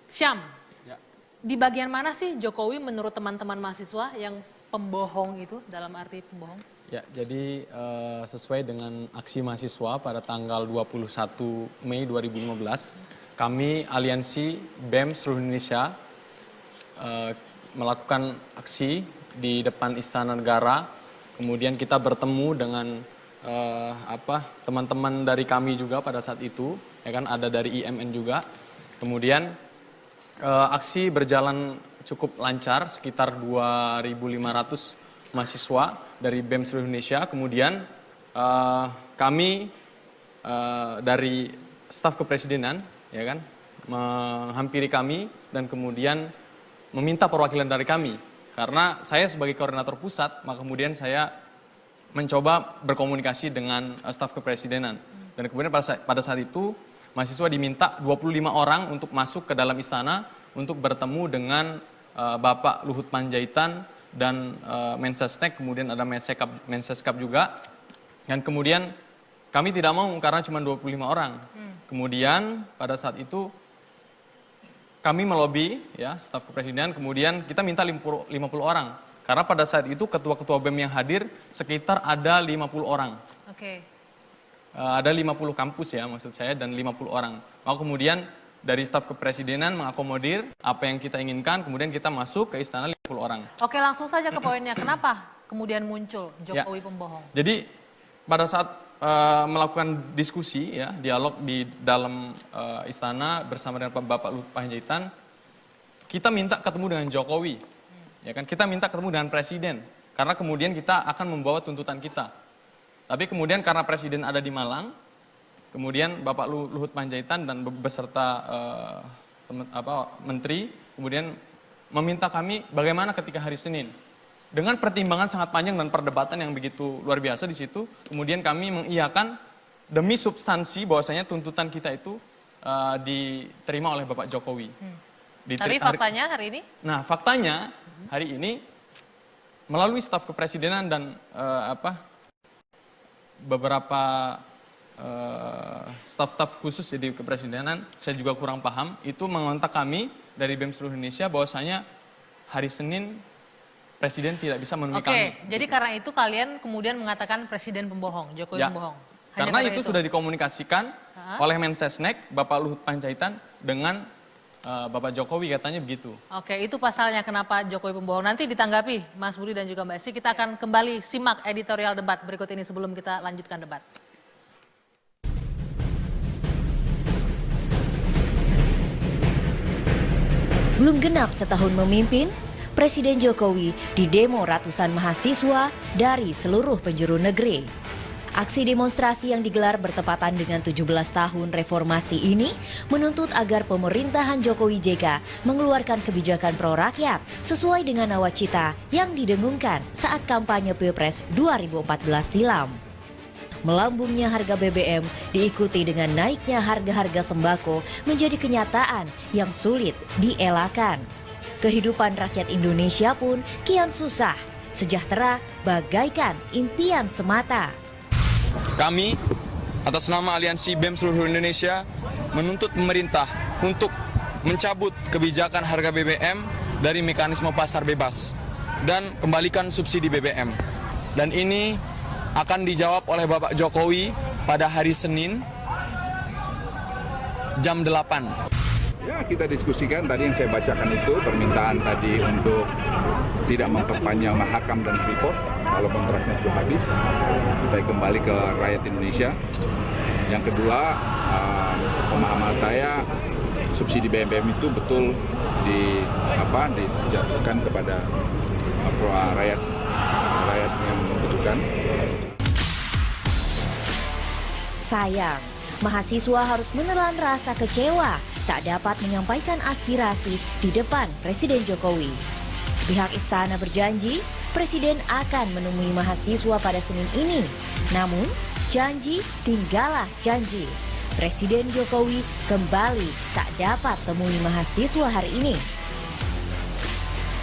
Syam, Ya. di bagian mana sih Jokowi menurut teman-teman mahasiswa yang pembohong itu, dalam arti pembohong? Ya, jadi sesuai dengan aksi mahasiswa pada tanggal 21 Mei 2015, kami Aliansi BEM seluruh Indonesia melakukan aksi di depan Istana Negara. Kemudian kita bertemu dengan teman-teman dari kami juga pada saat itu, ya kan, ada dari IMN juga. Kemudian aksi berjalan cukup lancar, sekitar 2.500 mahasiswa dari BEM seluruh Indonesia. Kemudian kami dari staf kepresidenan, ya kan, menghampiri kami dan kemudian meminta perwakilan dari kami. Karena saya sebagai koordinator pusat, maka kemudian saya mencoba berkomunikasi dengan staf kepresidenan. Dan kemudian pada saat itu mahasiswa diminta 25 orang untuk masuk ke dalam istana untuk bertemu dengan Bapak Luhut Panjaitan dan Mensesnek, kemudian ada Menseskap juga. Dan kemudian kami tidak mau karena cuma 25 orang. Kemudian pada saat itu kami melobi ya staf kepresidenan, kemudian kita minta 50 orang. Karena pada saat itu ketua-ketua BEM yang hadir sekitar ada 50 orang. Oke. Ada 50 kampus ya maksud saya dan 50 orang. Maka kemudian dari staf kepresidenan mengakomodir apa yang kita inginkan, kemudian kita masuk ke istana 50 orang. Oke, langsung saja ke poinnya. Kenapa kemudian muncul Jokowi pembohong? Jadi pada saat melakukan diskusi ya, dialog di dalam istana bersama dengan Bapak Luhut Panjaitan, kita minta ketemu dengan Jokowi. Ya kan, kita minta ketemu dengan presiden karena kemudian kita akan membawa tuntutan kita. Tapi kemudian karena presiden ada di Malang, kemudian Bapak Luhut Panjaitan dan beserta menteri kemudian meminta kami bagaimana ketika hari Senin. Dengan pertimbangan sangat panjang dan perdebatan yang begitu luar biasa di situ, kemudian kami mengiyakan demi substansi bahwasanya tuntutan kita itu diterima oleh Bapak Jokowi. Tapi faktanya hari ini? Nah, faktanya hari ini melalui staf kepresidenan dan beberapa staf-staf khusus di kepresidenan, saya juga kurang paham, itu mengontak kami dari BEM seluruh Indonesia bahwasanya hari Senin presiden tidak bisa menemui kami. Oke, jadi karena itu kalian kemudian mengatakan presiden pembohong, Jokowi pembohong. Karena itu sudah dikomunikasikan oleh Mensesnek, Bapak Luhut Panjaitan dengan Bapak Jokowi, katanya begitu. Oke, itu pasalnya kenapa Jokowi pembohong. Nanti ditanggapi Mas Budi dan juga Mbak Esti. Kita akan kembali simak editorial debat berikut ini sebelum kita lanjutkan debat. Belum genap setahun memimpin, Presiden Jokowi didemo ratusan mahasiswa dari seluruh penjuru negeri. Aksi demonstrasi yang digelar bertepatan dengan 17 tahun reformasi ini menuntut agar pemerintahan Jokowi JK mengeluarkan kebijakan pro-rakyat sesuai dengan nawacita yang didengungkan saat kampanye Pilpres 2014 silam. Melambungnya harga BBM diikuti dengan naiknya harga-harga sembako menjadi kenyataan yang sulit dielakkan. Kehidupan rakyat Indonesia pun kian susah, sejahtera bagaikan impian semata. Kami atas nama Aliansi BEM seluruh Indonesia menuntut pemerintah untuk mencabut kebijakan harga BBM dari mekanisme pasar bebas dan kembalikan subsidi BBM. Dan ini akan dijawab oleh Bapak Jokowi pada hari Senin jam 8. Ya, kita diskusikan tadi yang saya bacakan itu permintaan tadi untuk tidak memperpanjang Mahakam dan Freeport kalau kontraknya sudah habis, supaya kembali ke rakyat Indonesia. Yang kedua, pemahaman saya subsidi BBM itu betul dijatuhkan kepada rakyat yang membutuhkan. Sayang, mahasiswa harus menelan rasa kecewa tak dapat menyampaikan aspirasi di depan Presiden Jokowi. Pihak istana berjanji Presiden akan menemui mahasiswa pada Senin ini. Namun, janji tinggallah janji. Presiden Jokowi kembali tak dapat temui mahasiswa hari ini.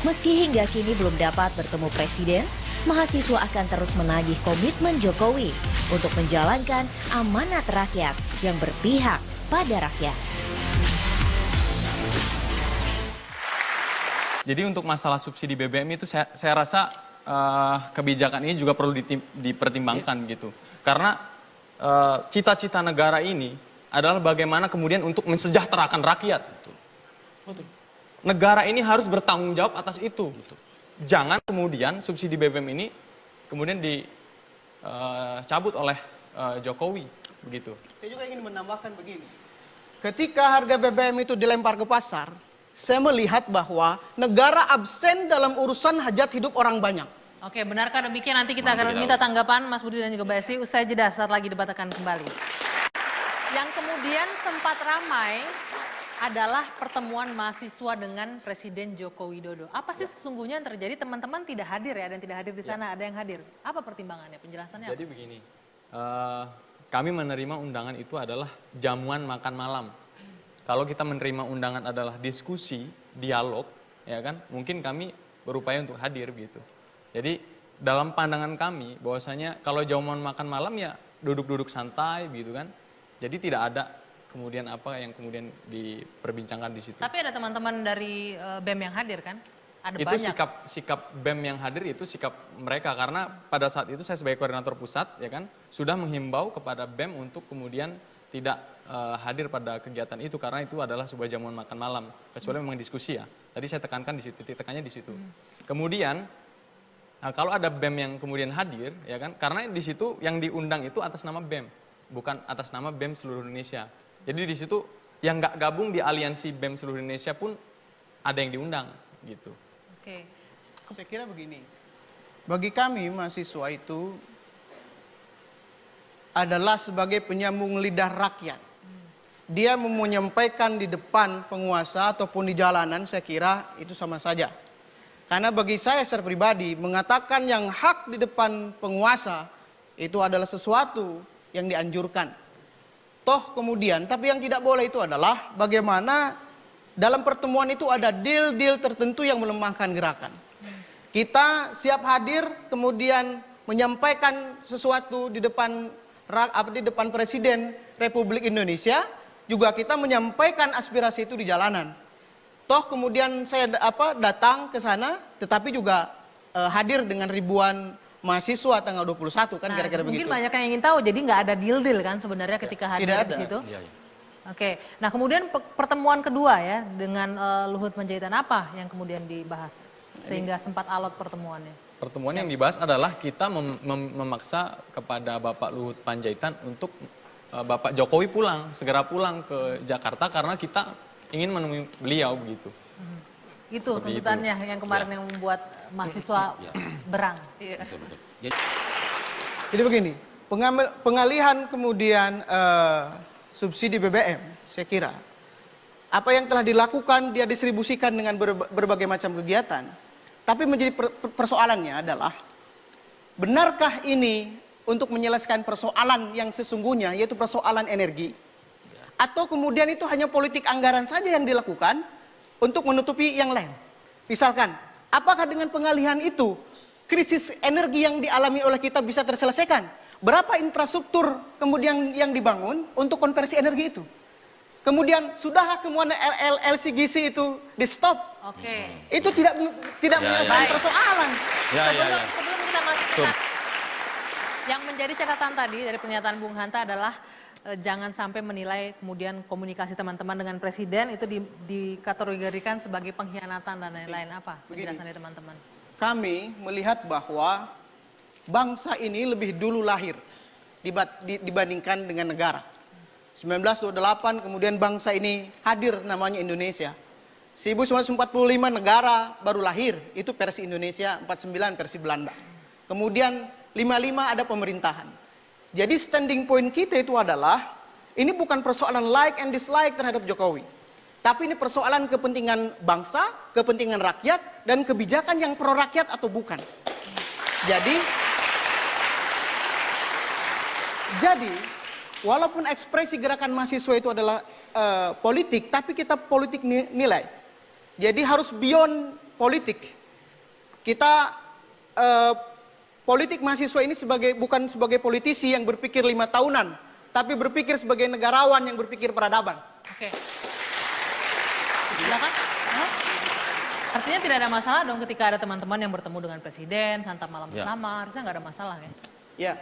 Meski hingga kini belum dapat bertemu Presiden, mahasiswa akan terus menagih komitmen Jokowi untuk menjalankan amanat rakyat yang berpihak pada rakyat. Jadi untuk masalah subsidi BBM itu saya rasa kebijakan ini juga perlu dipertimbangkan gitu. Karena cita-cita negara ini adalah bagaimana kemudian untuk mensejahterakan rakyat. Negara ini harus bertanggung jawab atas itu. Jangan kemudian subsidi BBM ini kemudian dicabut oleh Jokowi begitu. Saya juga ingin menambahkan begini. Ketika harga BBM itu dilempar ke pasar, saya melihat bahwa negara absen dalam urusan hajat hidup orang banyak. Oke, benarkah demikian? Nanti kita akan minta tanggapan Mas Budi dan juga Mbak Esti. Usai jeda, saat lagi debat akan kembali. Yang kemudian sempat ramai adalah pertemuan mahasiswa dengan Presiden Joko Widodo. Apa sih sesungguhnya yang terjadi? Teman-teman tidak hadir ya, dan tidak hadir di sana, ada yang hadir. Apa pertimbangannya? Penjelasannya apa? Jadi begini, kami menerima undangan itu adalah jamuan makan malam. Kalau kita menerima undangan adalah diskusi, dialog, ya kan, mungkin kami berupaya untuk hadir gitu. Jadi dalam pandangan kami bahwasanya kalau jamuan makan malam ya duduk-duduk santai gitu kan. Jadi tidak ada kemudian apa yang kemudian diperbincangkan di situ. Tapi ada teman-teman dari BEM yang hadir kan? Ada itu banyak. sikap BEM yang hadir itu sikap mereka, karena pada saat itu saya sebagai koordinator pusat ya kan sudah menghimbau kepada BEM untuk kemudian tidak hadir pada kegiatan itu karena itu adalah sebuah jamuan makan malam, kecuali memang diskusi ya. Tadi saya tekankan di situ, titik tekannya di situ. Kemudian kalau ada BEM yang kemudian hadir ya kan, karena di situ yang diundang itu atas nama BEM, bukan atas nama BEM seluruh Indonesia. Jadi di situ yang nggak gabung di aliansi BEM seluruh Indonesia pun ada yang diundang gitu. Oke. Saya kira begini, bagi kami mahasiswa itu adalah sebagai penyambung lidah rakyat. Dia mau menyampaikan di depan penguasa ataupun di jalanan, saya kira itu sama saja. Karena bagi saya secara pribadi, mengatakan yang hak di depan penguasa itu adalah sesuatu yang dianjurkan. Toh kemudian, tapi yang tidak boleh itu adalah bagaimana dalam pertemuan itu ada deal-deal tertentu yang melemahkan gerakan. Kita siap hadir, kemudian menyampaikan sesuatu di depan Presiden Republik Indonesia, juga kita menyampaikan aspirasi itu di jalanan. Toh kemudian saya datang ke sana, tetapi juga hadir dengan ribuan mahasiswa tanggal 21 kan kira-kira begitu. Mungkin banyak yang ingin tahu, jadi nggak ada deal-deal kan sebenarnya ketika hadir Tidak di ada. situ? Oke, nah kemudian pertemuan kedua ya dengan Luhut Panjaitan, apa yang kemudian dibahas sehingga sempat alot pertemuannya? Pertemuan yang dibahas adalah kita memaksa kepada Bapak Luhut Panjaitan untuk Bapak Jokowi segera pulang ke Jakarta karena kita ingin menemui beliau begitu. Itu Seperti tuntutannya yang kemarin yang membuat mahasiswa berang. Jadi begini, pengalihan kemudian subsidi BBM, saya kira apa yang telah dilakukan dia distribusikan dengan berbagai macam kegiatan. Tapi menjadi persoalannya adalah, benarkah ini untuk menyelesaikan persoalan yang sesungguhnya, yaitu persoalan energi? Atau kemudian itu hanya politik anggaran saja yang dilakukan untuk menutupi yang lain? Misalkan, apakah dengan pengalihan itu, krisis energi yang dialami oleh kita bisa terselesaikan? Berapa infrastruktur kemudian yang dibangun untuk konversi energi itu? Kemudian, sudahkah kemudian LCGC itu di-stop? Oke. Itu tidak menyelesaikan persoalan. Sebelum kita masuk, yang menjadi catatan tadi dari pernyataan Bung Hanta adalah jangan sampai menilai kemudian komunikasi teman-teman dengan Presiden itu dikategorikan sebagai pengkhianatan dan lain-lain. Apa penjelasan dari teman-teman? Kami melihat bahwa bangsa ini lebih dulu lahir dibandingkan dengan negara. 1928 kemudian bangsa ini hadir namanya Indonesia. 1945 negara baru lahir, itu versi Indonesia, 49 versi Belanda. Kemudian 55 ada pemerintahan. Jadi standing point kita itu adalah, ini bukan persoalan like and dislike terhadap Jokowi. Tapi ini persoalan kepentingan bangsa, kepentingan rakyat, dan kebijakan yang pro rakyat atau bukan. Jadi walaupun ekspresi gerakan mahasiswa itu adalah politik, tapi kita politik nilai. Jadi harus beyond politik. Kita politik mahasiswa ini bukan sebagai politisi yang berpikir 5 tahunan, tapi berpikir sebagai negarawan yang berpikir peradaban. Oke. Silakan. Artinya tidak ada masalah dong ketika ada teman-teman yang bertemu dengan presiden, santap malam bersama, harusnya nggak ada masalah ya? Ya,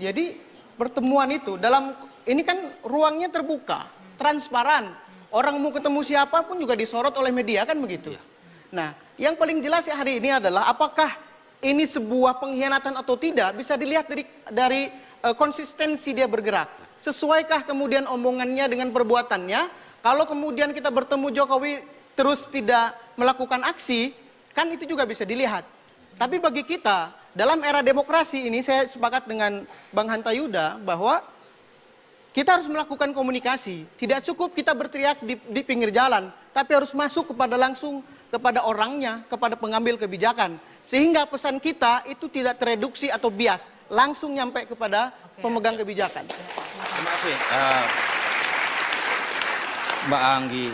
jadi pertemuan itu ini kan ruangnya terbuka, transparan. Orang mau ketemu siapapun juga disorot oleh media kan begitu. Nah, yang paling jelas hari ini adalah apakah ini sebuah pengkhianatan atau tidak bisa dilihat dari konsistensi dia bergerak. Sesuaikah kemudian omongannya dengan perbuatannya? Kalau kemudian kita bertemu Jokowi terus tidak melakukan aksi, kan itu juga bisa dilihat. Tapi bagi kita, dalam era demokrasi ini saya sepakat dengan Bang Hanta Yuda bahwa kita harus melakukan komunikasi. Tidak cukup kita berteriak di pinggir jalan, tapi harus masuk langsung kepada orangnya, kepada pengambil kebijakan. Sehingga pesan kita itu tidak tereduksi atau bias, langsung nyampe kepada pemegang kebijakan. Terima kasih. Mbak Anggi,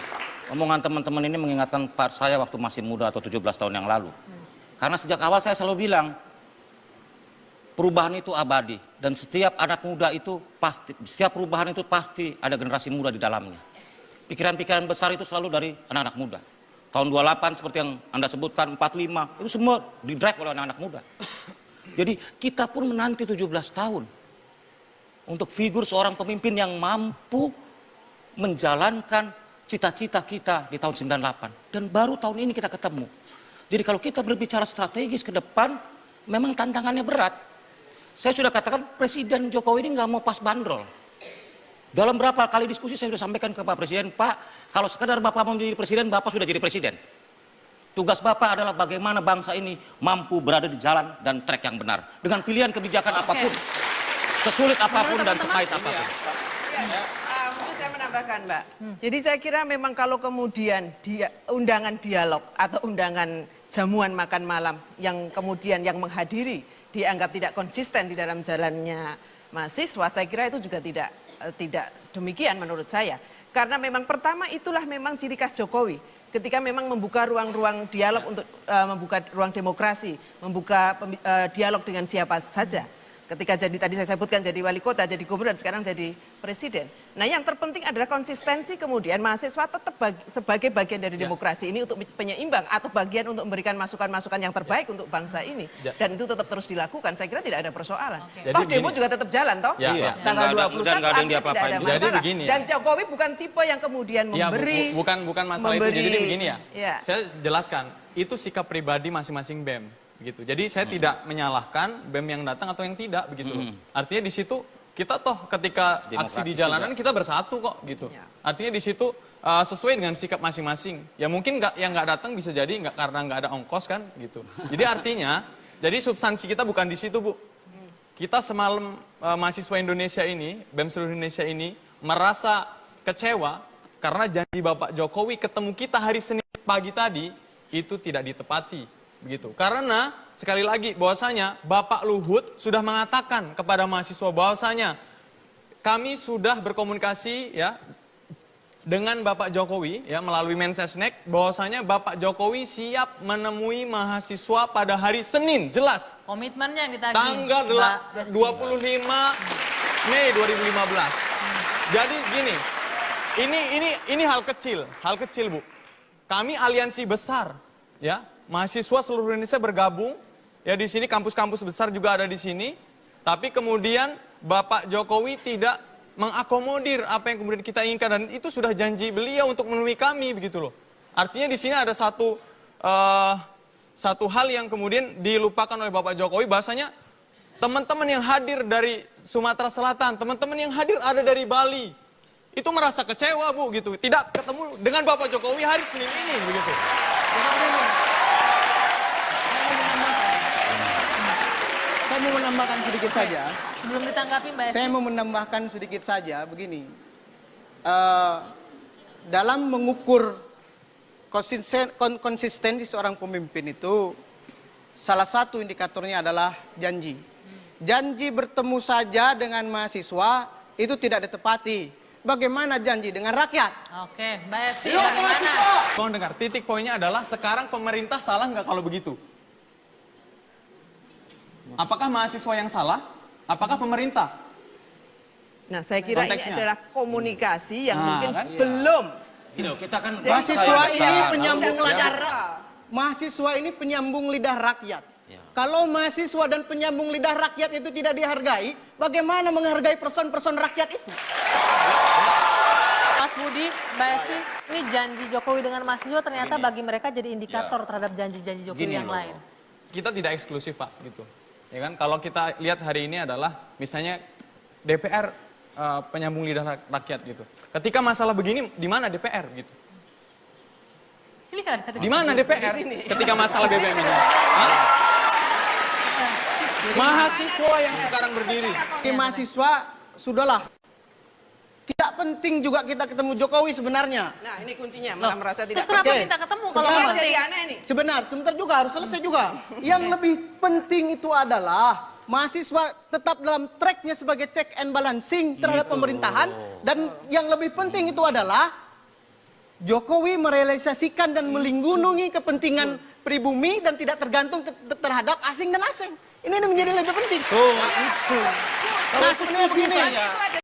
omongan teman-teman ini mengingatkan saya waktu masih muda atau 17 tahun yang lalu. Karena sejak awal saya selalu bilang, perubahan itu abadi. Dan setiap anak muda itu pasti, setiap perubahan itu pasti ada generasi muda di dalamnya. Pikiran-pikiran besar itu selalu dari anak-anak muda. Tahun 28 seperti yang Anda sebutkan, 45, itu semua didrive oleh anak-anak muda. Jadi kita pun menanti 17 tahun untuk figur seorang pemimpin yang mampu menjalankan cita-cita kita di tahun 98. Dan baru tahun ini kita ketemu. Jadi kalau kita berbicara strategis ke depan, memang tantangannya berat. Saya sudah katakan Presiden Jokowi ini nggak mau pas bandrol. Dalam berapa kali diskusi saya sudah sampaikan ke Pak Presiden, Pak, kalau sekadar Bapak mau menjadi Presiden, Bapak sudah jadi Presiden. Tugas Bapak adalah bagaimana bangsa ini mampu berada di jalan dan trek yang benar. Dengan pilihan kebijakan apapun, sesulit apapun dan sepahit apapun. Mungkin saya menambahkan, Mbak. Jadi saya kira memang kalau kemudian undangan dialog atau undangan jamuan makan malam yang kemudian yang menghadiri dianggap tidak konsisten di dalam jalannya mahasiswa, saya kira itu juga tidak demikian menurut saya. Karena memang pertama itulah memang ciri khas Jokowi. Ketika memang membuka ruang-ruang dialog untuk membuka ruang demokrasi, membuka dialog dengan siapa saja. Ketika jadi tadi saya sebutkan jadi wali kota, jadi gubernur, dan sekarang jadi presiden. Nah yang terpenting adalah konsistensi kemudian mahasiswa tetap sebagai bagian dari demokrasi ini untuk penyeimbang atau bagian untuk memberikan masukan-masukan yang terbaik untuk bangsa ini. Dan itu tetap terus dilakukan, saya kira tidak ada persoalan. Toh demo juga tetap jalan toh, tanggal 21 artinya tidak ada masalah. Dan Jokowi bukan tipe yang kemudian memberi. Bukan masalah itu, jadi begini ya. Saya jelaskan, itu sikap pribadi masing-masing BEM. Gitu. Jadi saya tidak menyalahkan BEM yang datang atau yang tidak begitu loh. Artinya di situ kita toh ketika aksi di jalanan kita bersatu kok gitu. Artinya di situ sesuai dengan sikap masing-masing. Ya mungkin yang nggak datang bisa jadi karena nggak ada ongkos kan gitu. Jadi artinya jadi substansi kita bukan di situ Bu. Kita semalam mahasiswa Indonesia ini, BEM seluruh Indonesia ini merasa kecewa karena janji Bapak Jokowi ketemu kita hari Senin pagi tadi itu tidak ditepati. Begitu. Karena sekali lagi bahwasanya Bapak Luhut sudah mengatakan kepada mahasiswa bahwasanya kami sudah berkomunikasi ya dengan Bapak Jokowi ya melalui Mensesnek bahwasanya Bapak Jokowi siap menemui mahasiswa pada hari Senin, jelas. Komitmennya yang ditagih. Tanggal 25 Mei 2015. Jadi gini, ini hal kecil Bu. Kami aliansi besar ya. Mahasiswa seluruh Indonesia bergabung, ya di sini kampus-kampus besar juga ada di sini. Tapi kemudian Bapak Jokowi tidak mengakomodir apa yang kemudian kita inginkan dan itu sudah janji beliau untuk menemui kami begitu loh. Artinya di sini ada satu hal yang kemudian dilupakan oleh Bapak Jokowi bahasanya teman-teman yang hadir dari Sumatera Selatan, teman-teman yang hadir ada dari Bali. Itu merasa kecewa Bu gitu, tidak ketemu dengan Bapak Jokowi hari Senin ini begitu. Saya mau menambahkan sedikit saja. Sebelum ditanggapi Mbak Esti. Saya mau menambahkan sedikit saja begini. Dalam mengukur konsistensi seorang pemimpin itu salah satu indikatornya adalah janji. Janji bertemu saja dengan mahasiswa itu tidak ditepati. Bagaimana janji dengan rakyat? Oke, Mbak Esti bagaimana? Tolong dengar, titik poinnya adalah sekarang pemerintah salah nggak kalau begitu? Apakah mahasiswa yang salah? Apakah pemerintah? Nah, saya kira Konteksnya. ini adalah komunikasi yang mungkin kan? belum. Kita kan Mahasiswa ini penyambung lancar. mahasiswa ini penyambung lidah rakyat. Ya. Kalau mahasiswa dan penyambung lidah rakyat itu tidak dihargai, bagaimana menghargai person-person rakyat itu? Mas Budi, Mbak Esti, ini janji Jokowi dengan mahasiswa ternyata bagi mereka jadi indikator terhadap janji-janji Jokowi yang lain. Kita tidak eksklusif, Pak, gitu. Ya kan, kalau kita lihat hari ini adalah misalnya DPR penyambung lidah rakyat gitu. Ketika masalah begini, di mana DPR gitu? Ini ada Di mana DPR ketika masalah BBM ini? Hah? Mahasiswa yang sekarang berdiri. Di mahasiswa, sudahlah. Tidak penting juga kita ketemu Jokowi sebenarnya. Nah, ini kuncinya, malah merasa tidak Terus kenapa Oke. minta ketemu kalau Benar. nggak jadi penting? aneh nih. Sebentar, sebentar juga harus selesai juga. Yang lebih penting itu adalah mahasiswa tetap dalam tracknya sebagai check and balancing terhadap pemerintahan. Dan yang lebih penting itu adalah Jokowi merealisasikan dan melindungi kepentingan pribumi dan tidak tergantung terhadap asing dan asing. Ini menjadi lebih penting. Nah, sebenarnya begini.